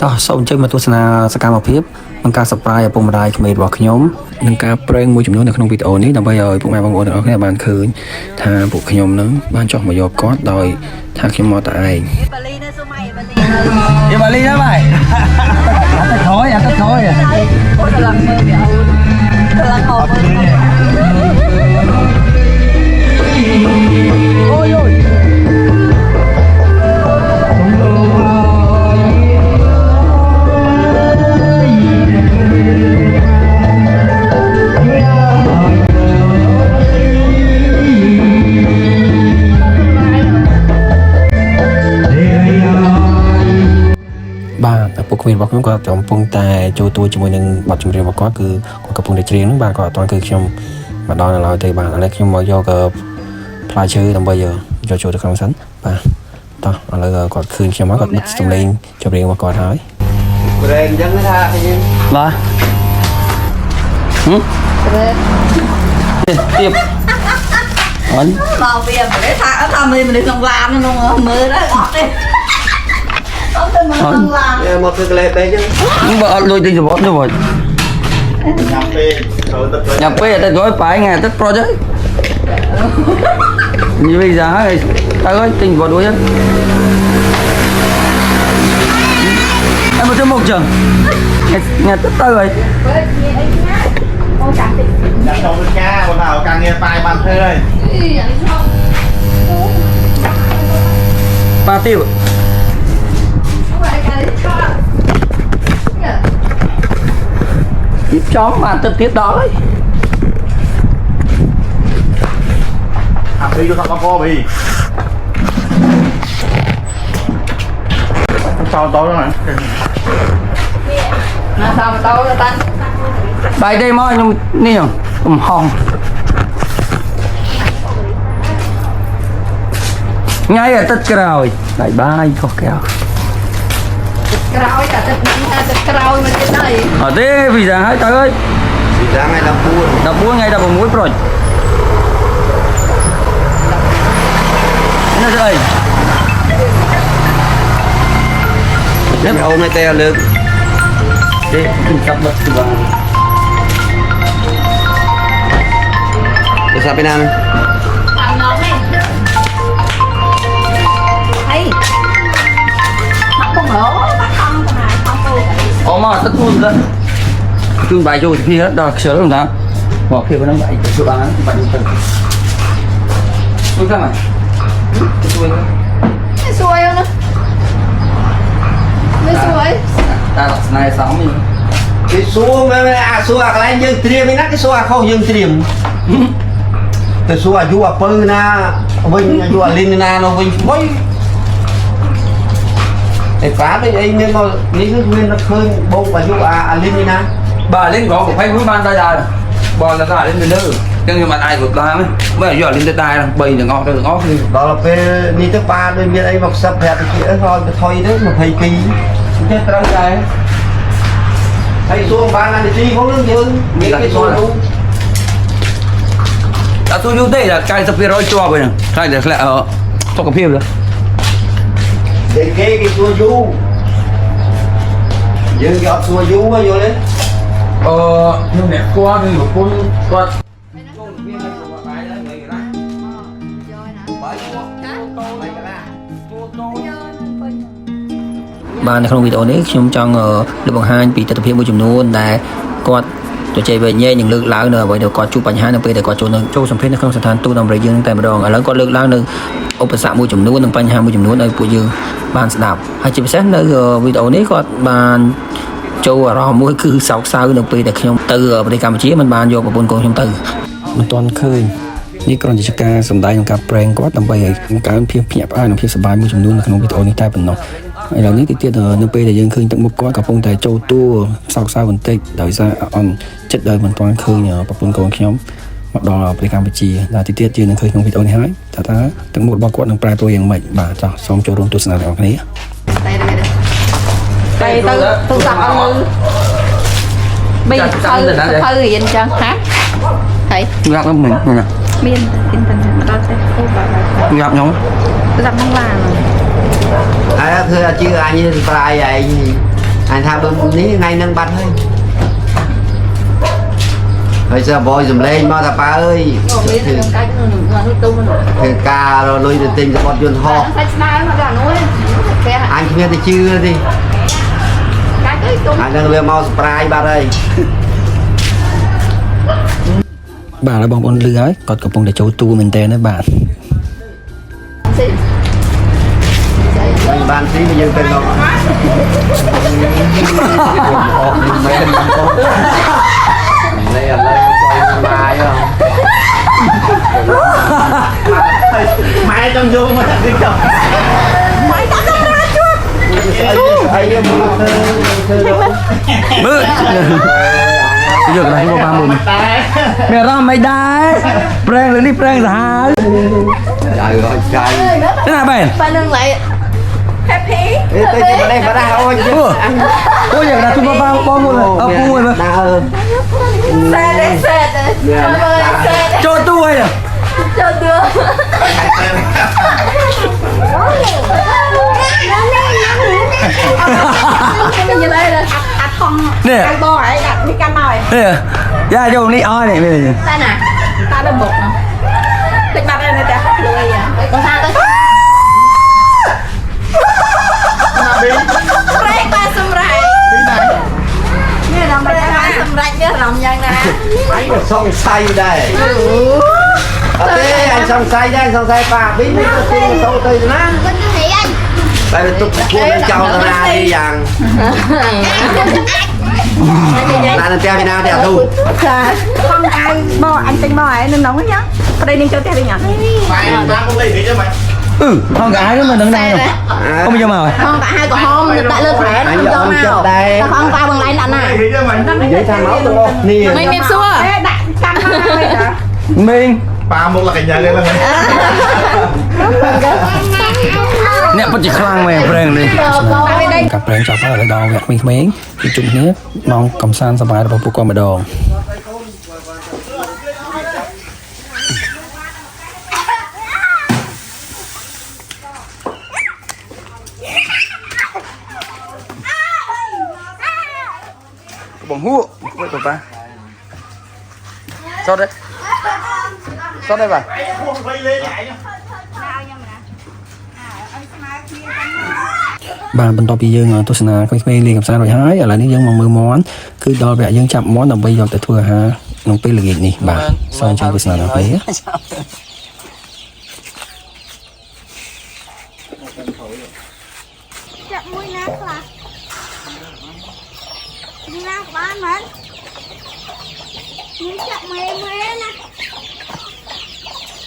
តោះសូមអញ្ជើញមកទស្សនាសកម្មភាពក្នុងការ surprise ឪពុកម្ដាយក្មេងរបស់ខ្ញុំនឹងការប្រេងមួយចំនួននៅក្នុងវីដេអូនេះដើម្បីឲ្យពុកម៉ែបងប្អូនទាំងអស់គ្នាបានឃើញថាពួកខ្ញុំនឹងបានចុះមកយកគាត់ដោយថាខ្ញុំមកតែឯងEm bà Ly đó mày. Ăn tết thôi. Ôi là lần mơ bị ồn. Lần hồn ôi ôi. Bà ពួកគ្មានរបស់ខ្ញុំគាត់កំពុងតែចូលទួជាមួយនឹងបទចម្រៀងរបស់គាត់គឺគាត់កំពុងតែច្រៀងហ្នឹងបាទគាត់អត់ទាន់គឺខ្ញុំមកដល់ឡើយទេបាទឥឡូវខ្ញុំមកយកផ្លែឈើដើម្បីយកចូលទៅក្នុងសិនបាទតោះឥឡូវគាត់ឃើញខ្ញុំមកគាត់បិទសំឡេងចម្រៀងរបស់គាត់ហើយប្រេងអញ្ចឹងថាខ្ញុំបាទទៀតអត់មកវាប្រេថាមើលមនុស្សក្នុងឡានក្នុងមើលទៅអត់ទេអត់ទៅមើលក្នុងឡានមកគឺកលេសពេកអញ្ចឹងបើអត់លុយទិញសបត់ទេបងញ៉ាំពេកត្រូវទឹកញ៉ាំពេកតែក្រោយបាយថ្ងៃទឹកប្រុចហើយនិយាយዛហើយទៅហើយទិញសបត់រួចហើយអើមកទៅមកចឹងថ្ងៃទឹកទៅហើយអូចាំតិចដាក់ចូលទៅការបងថាការងារបាយបានធ្វើហើយប៉ាទីវចំបានទឹកទៀតដល់ហើយអាពីយកបកកពីចោលតោហ្នឹងណាតាមតោតាន់បាយទេមកខ្ញុំនេះកំហងថ្ងៃអាទិត្យក្រោយដៃបាយខុសក្រោយក្រោយតែទឹកនេះថាទឹកក្រោយមកទៀតហើយអត់ទេវីសាហើយទៅហើយវីសាថ្ងៃ14ថ្ងៃ16ប្រុចនេះស្អីនេះអូនតែលើកទេខ្ញុំចាប់បិទស្បានទៅសាប់ពីណាតាមណងនេះហេមកបងហ៎មកខំទៅណាខំទៅអូមកទឹកខ្លួនទៅជូនបាយចូលទៅគ្នាដល់ខ្ជិលហ្នឹងមកភាពហ្នឹងបាយជួយបានបាយទៅជួយតាមជួយសួយណាមិនសួយតាស្នេហ៍សំនេះគេសួរមែនអាសួរអាកន្លែងយើងត្រៀមឯណាគេសួរអាខុសយើងត្រៀមទៅសួរអាយុអាពើណាវិញអាយុអាលីនណានោះវិញវិញไอ้ฟ้าដូចអីមានមកនេះគឺមាននឹកឃើញបោកអាយុអាលីននេះណាបាទលីនក៏21បានដែរបងតែអាលីនទៅលើចឹងខ្ញុំអាចរត់ឡើងមើលអាយុអាលីនទៅដែរ3ទាំងអស់ទៅទាំងអស់គឺដល់ពេលនេះទៅប៉ាដូចមានអីមកសិបប្រាប់ទៅគេឲ្យទៅថយទៅ22ទេត្រូវដែរហើយសួរបានអានីទីផងនឹងយើងមានគេសួរនោះអត់ទូយូរទេតែ90%ជាប់ហ្នឹងខ្លាចតែធ្លាក់សុខភាពទៅតែគេសួរយូរយើងគេអត់សួរយូរយល់ទេខ្ញុំអ្នកគាត់គឺប្រពន្ធគាត់បាទនៅក្នុងវីដេអូនេះខ្ញុំចង់លើកបង្ហាញពីទស្សនវិជ្ជាមួយចំនួនដែលគាត់ជជែកវែកញែកនឹងលើកឡើងនៅអ្វីដែលគាត់ជួបបញ្ហានៅពេលដែលគាត់ចូលសម្ភាសន៍នៅក្នុងស្ថានទូតអាមេរិកយើងតែម្ដងឥឡូវគាត់លើកឡើងនៅឧបសគ្គមួយចំនួននិងបញ្ហាមួយចំនួនឲ្យពួកយើងបានស្ដាប់ហើយជាពិសេសនៅវីដេអូនេះគាត់បានចូលអារម្មណ៍មួយគឺសោកសៅនៅពេលដែលខ្ញុំទៅប្រទេសកម្ពុជាមិនបានយកប្រពន្ធកូនខ្ញុំទៅមិនទាន់ឃើញនេះគ្រាន់តែជាការសម្ដែងក្នុងការប្រេងគាត់ដើម្បីឲ្យបង្កើនភាពភ្ញាក់ផ្អើលនិងភាពសប្បាយមួយចំនួននៅក្នុងវីដេអូនេះតែប៉ុណ្ណោះឥឡូវនេះទៀតនៅពេលដែលយើងឃើញទឹកមុខគាត់កំពុងតែចូលតួសោកសៅបន្តិចដោយសារអន់ចិត្តដែលមិនទាន់ឃើញប្រពន្ធកូនខ្ញុំមកដល់ប្រទេសកម្ពុជាដល់ទៀតយើងនឹងឃើញក្នុងវីដេអូនេះហើយថាទឹកមុខរបស់គាត់នឹងប្រែប្រួលយ៉ាងម៉េចបាទចា៎សូមចូលរួមទស្សនាទាំងអស់គ្នាទៅទូរស័ព្ទអត់មើលបីទៅរៀនចឹងហ៎ហើយងាប់ហ្នឹងមានអ៊ីនធឺណិតដល់ទេអូបាទងាប់ខ្ញុំទៅតាមក្នុងឡានហើយធ្វើអាជីពអញស្ប្រាយឯង anh tham bơm ní ngay nâng bát hơi bây giờ bồi dùm lên mà thà ba ơi thì ca rồi nuôi được tình cho bọn duyên ho anh không nghe thì chưa đi anh đang về mau spray ba đây បាទហើយបងប្អូនលឺហើយគាត់កំពុងតែចូលទូមែនតើណាបាទ ban tí bây giờ tên nó đây là quay mai không mai trong vô mà đi chồng mày tao không ra chưa ai em mua mưa giờ cái này có 30 mẹ ra mày đai preng lên đi preng ra trời ơi trời thế nào bạn Ba nâng lại happy. tôi chỉ vào đây vào đây thôi ôi giờ là chúng ta bao mua rồi mua rồi Xe đấy, xe đấy. cho tôi à Cho đưa. Như đây là nè ăn bò ấy đặt đi canh nồi. nè ra vô đi oi này bây giờ Ta nè, ta đã bột nè. Thích mặt đây này ta, lùi vậy. Còn sao tới? Rây qua xung rây. Nghe lòng rây qua xung rây cái lòng dân nè. anh còn xong say đây thế anh xong say đây anh xong say bà bí mấy cái tiền sâu tươi nó tại vì tôi cuốn lên châu nó ra đi vàng là treo cái nào đèo tu Không ai bò anh tính bò ấy nên nóng ấy nhá. Ở đây nên cho theo đi nhá. không cả ai đó mà đứng đây rồi không bao giờ mà rồi Không cả hai của hôm tại lên khỏe nó không cho nào. Ta không qua bằng lại nặng à. vậy sao máu tôi không nè Mày mềm xua. mình ba một là cái nhà lên là nè có chỉ khang mày preng đi cặp preng chọc ở đòn gạt mình miếng cái chụp nhé mong cầm san sờ bài rồi con mà đòn bóng hú vậy bà sao đấy sao đây bà bà bên top dương tôi sẽ quay phim liền gặp sao rồi hái ở lại nếu dân mà mưa món cứ đo vẽ dân chậm món đồng bây giờ tại thua ha nông pê là gì nè bà sao chơi với nào thế chậm mũi nát là đi ra bán mình đi chậm mê mê nè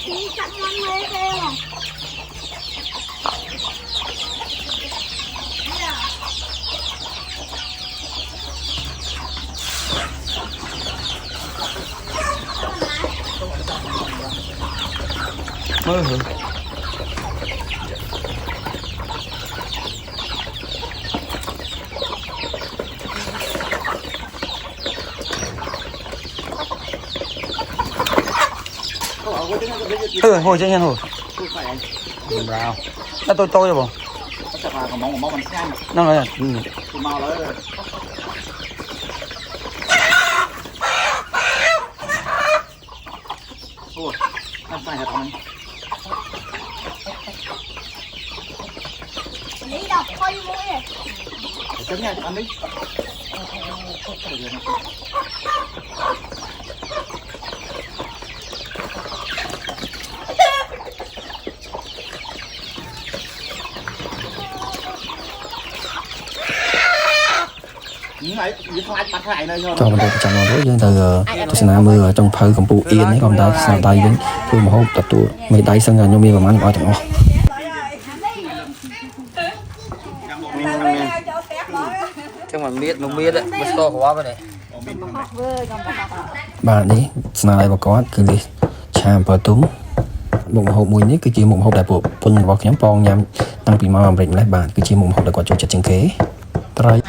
đi chậm mê mê kêu à mơ hả hồi chứ nha hồi vào nó tôi rồi bông nó nói đi đọc thôi mũi này chấm nha ăn đi cho mình được chọn một với dân từ tôi sẽ làm mưa trong phơi cầm bù yên ấy còn ta sao tay đến tôi một hôm tập tụ mấy tay sân gần nhau miêu và ăn gọi thằng chứ mà biết nó biết đấy bớt to quá vậy này bạn đi snai và có cứ đi chạm vào túm một hộp mùi nhất cứ chỉ một hộp đại bộ phun vào nhóm pong nhằm tăng bị mau làm rịnh lại bạn cứ chỉ một hộp đại quả chuột chặt chân kế trai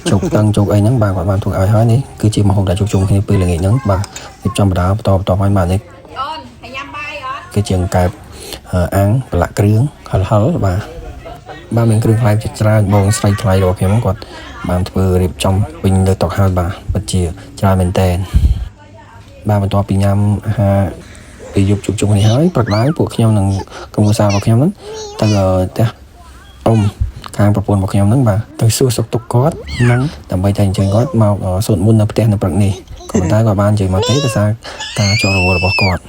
chụp tăng chụp ấy nhắn bà gọi bạn thuộc ai hỏi đấy cứ chỉ một hộp đại chụp chung khi là nghệ nhắn bà tiếp trong đó to hai bạn đấy cái trường cài án là cái riêng hở bà បានមានគ្រឿងផ្លែជាច្រើនបងស្រីថ្លៃរបស់ខ្ញុំគាត់បានធ្វើរៀបចំវិញលើតុហើយបាទពិតជាច្រើនមែនតើបាទបន្ទាប់ពីញ៉ាំអាហារពីយប់ជួបជុំគ្នាហើយព្រឹកឡើងពួកខ្ញុំនឹងក្រុមគ្រួសាររបស់ខ្ញុំហ្នឹងទៅផ្ទះអ៊ំខាងប្រពន្ធរបស់ខ្ញុំហ្នឹងបាទទៅសួរសុខទុក្ខគាត់ហ្នឹងដើម្បីតែអញ្ជើញគាត់មកសូត្រមន្តនៅផ្ទះនៅព្រឹកនេះក៏ប៉ុន្តែគាត់បានជើញមកទេដោយសារការចូលរវល់របស់គាត់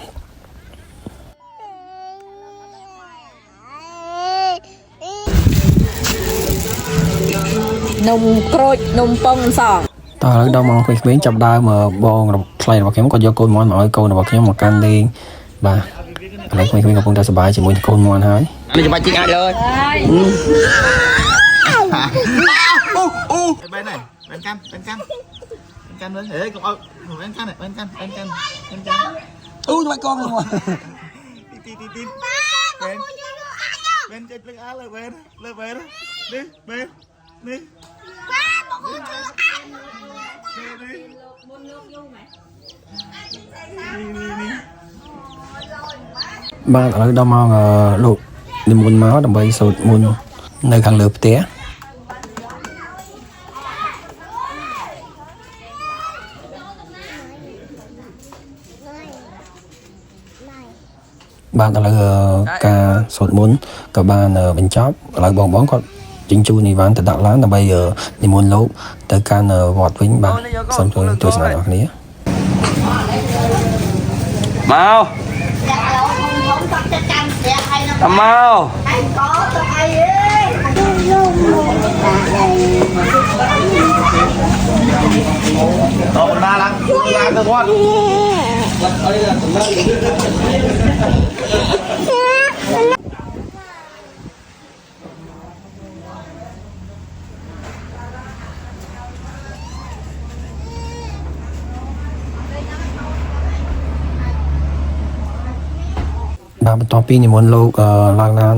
នំក្រូចនំប៉ុងសង តើឥឡូវដល់មកក្មេងៗចាប់ដើមបងថ្លៃរបស់ខ្ញុំគាត់យកកូនមន់មកឲ្យកូនរបស់ខ្ញុំមកកាន់លេងបាទឥឡូវក្មេងៗកំពុងតែសប្បាយជាមួយនឹងកូនមន់ហើយនេះច្បាច់ជីកអាចលើ bên này bên canh bên thế cũng ơi bên canh này bên canh ui mày con luôn tin bên trên lưng á lên bên đi bên đi ba ở đâu mau lụt đi mua máu đầm bay sụt mua nơi khăn lượp té bạn là ca sụt muốn cả bạn bên chóp lại bong bóng con chính chu này bạn từ đạo láng là bây giờ đi muốn lốp tới can vọt vĩnh bạn xong rồi tôi sẽ nói này mau mau Tổ ba lắm, làm được con. bàបន្ទាប់ពីនិមន្តលោកឡើងឡាន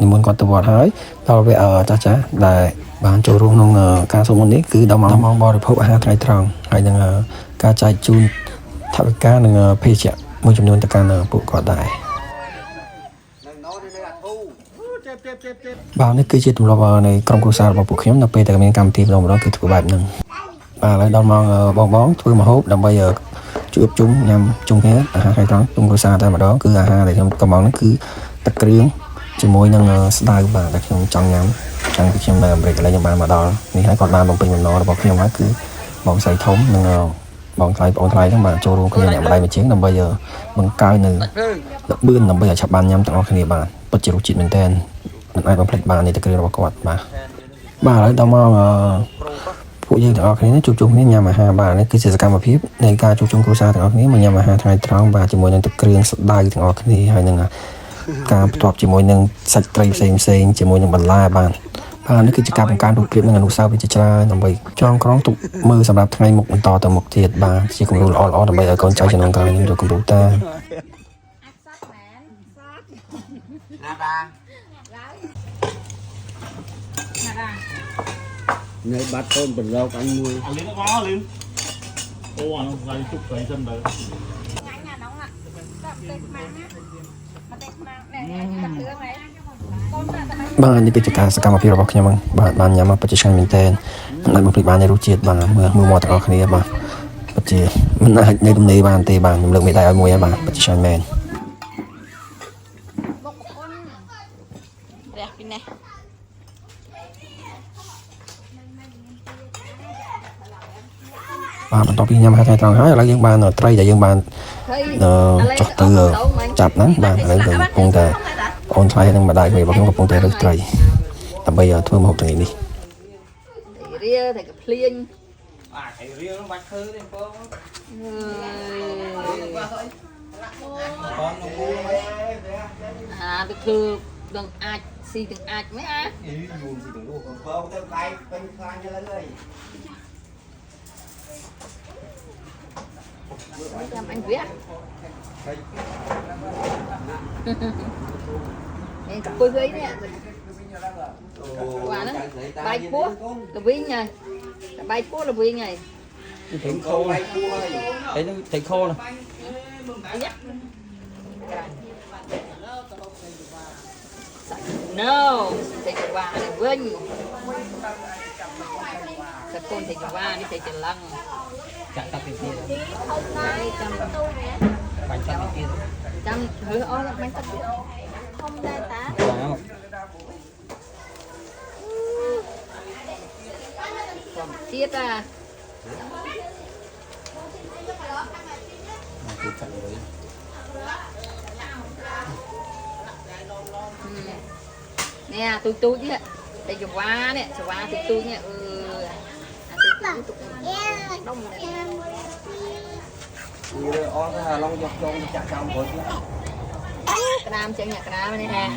និមន្តគាត់ទៅវត្តហើយដល់ពេលចាស់ចាស់ដែលបានចូលរួមក្នុងការសូត្រមន្តនេះគឺដល់ម៉ោងបរិភោគអាហារថ្ងៃត្រង់ហើយនឹងការចែកជូនថវិកានិងភេសជ្ជៈមួយចំនួនទៅកាន់ពួកគាត់ដែរបាទនេះគឺជាទម្លាប់នៃក្រុមគ្រួសាររបស់ពួកខ្ញុំនៅពេលដែលមានកម្មវិធីម្ដងគឺធ្វើបែបហ្នឹងបាទឥឡូវដល់ម៉ោងបងធ្វើម្ហូបដើម្បីជួបជុំញ៉ាំជុំគ្នាអាហារថ្ងៃត្រង់ជុំគ្រួសារតែម្ដងគឺអាហារដែលខ្ញុំកំងហ្នឹងគឺទឹកគ្រឿងជាមួយនឹងស្ដៅបាទដែលខ្ញុំចង់ញ៉ាំតាំងពីខ្ញុំនៅអាមេរិកឥឡូវខ្ញុំបានមកដល់នេះហើយគាត់បានបំពេញបំណងរបស់ខ្ញុំហើយគឺបងស្រីធំនិងបងថ្លៃបងថ្លៃហ្នឹងបាទចូលរួមគ្នាអ្នកម្ដាយមួយជាងដើម្បីបង្កើននៅល្បឿនដើម្បីឲ្យឆាប់បានញ៉ាំទាំងអស់គ្នាបាទពិតជារសជាតិមែនតើមិនអាចបំភ្លេចបាននៃទឹកគ្រឿងរបស់គាត់បាទឥឡូវដល់មកពួកយើងទាំងអស់គ្នាជួបជុំគ្នាញ៉ាំអាហារបាទនេះគឺជាសកម្មភាពនៃការជួបជុំគ្រួសារទាំងអស់គ្នាមកញ៉ាំអាហារថ្ងៃត្រង់បាទជាមួយនឹងទឹកគ្រឿងស្ដៅទាំងអស់គ្នាហើយនឹងការបន្ទាប់ជាមួយនឹងសាច់ត្រីផ្សេងជាមួយនឹងបន្លែបាទនេះគឺជាការបង្កើនរូបភាពនិងអនុស្សាវរីយ៍ជាច្រើនដើម្បីចងក្រងទុកមើលសម្រាប់ថ្ងៃមុខបន្តទៅមុខទៀតបាទជាគំរូល្អៗដើម្បីឲ្យកូនចៅជំនាន់ក្រោយយកគំរូតាម Người bắt tôm bẩn rau anh nuôi. Lên nó có lên. Ô nó dài chục cái chân đấy. បាទនេះគឺជាការសកម្មភាពរបស់ខ្ញុំបាទបានញ៉ាំមកពិតជាឆ្ងាញ់មែនទែនមិនបំភ្លេចបាននៃរសជាតិបាទមើលមកទាំងអស់គ្នាបាទពិតជាមិនអាចនៅទំនេរបានទេបាទខ្ញុំលើកមេដៃឲ្យមួយហើយបាទពិតជាឆ្ងាញ់មែន រះពីនេះ បាទបន្ទាប់ពីញ៉ាំអាហារថ្ងៃត្រង់ហើយឥឡូវយើងបានត្រីដែលយើងបានចុះទៅចាប់ហ្នឹងបាទឥឡូវកំពុងតែអូនថ្លៃនឹងម្ដាយរបស់ខ្ញុំកំពុងតែរើសត្រីដើម្បីធ្វើម្ហូបថ្ងៃនេះ រៀលតែកភ្លៀង À cái riêng nó bạch khơi đi con. À được thừa đừng ai xì đừng ai mấy á. Dùng gì đừng luôn. Con thêm tay bên khoai cho lên đây. Làm anh viết. Em cùi với nè. Quả nó bay cua là viên này. Bay cua là viên này. Thấy khô này. Thấy nó thấy khô này. no thầy chụp qua này vinh thật con thầy chụp qua đi thầy chụp lăng Chẳng tập tiền tiền. đấy Bánh tập tiền tiền. trăm hứa ó bánh tất Không đây ta. Wow. còn tiết à Cứ chặn với. nè tôi chứ thầy chụp qua nè chụp qua tôi nè tôi đông này Đi rồi on cái long dọc trong chả trong rồi chứ. cái nam chơi nhạc cái nam này nè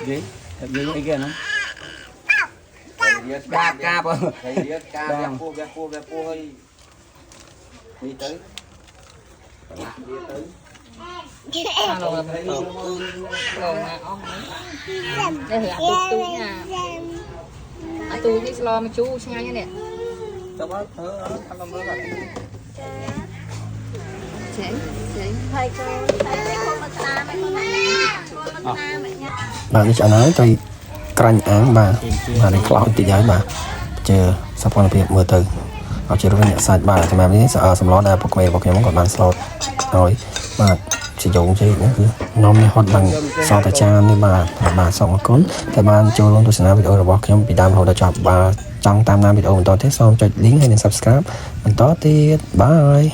Gì? Thật gì cái kia nó. Cáp Cáp à. Thầy biết cáp bé cua ơi. Đi tới. Đi tới. lồng nè ó đây là tôi nha tôi đi lo mà chú ngay nè Tao bắt thơ ăn làm nữa là Thầy cô, thầy không mà ta mày không mà ta mày nha. bà đi chợ nói tôi canh án bà đi cloud thì giải bà chờ sắp quan việc mưa từเอาเจอรู้เนี่ยสายบ่าจะมาวันนี้สำล้อได้ปกติบอกยังก่อนบางสล็อตน้อยมาsử dụng chứ nó cứ nom như hot bằng so tài trang như bà xong một con tại bạn chơi luôn tôi sẽ nói video là bóc nhóm bị đam hồi đã chọn bà trong tam nam video mình to thế xong cho link hay nên subscribe mình to tiết bye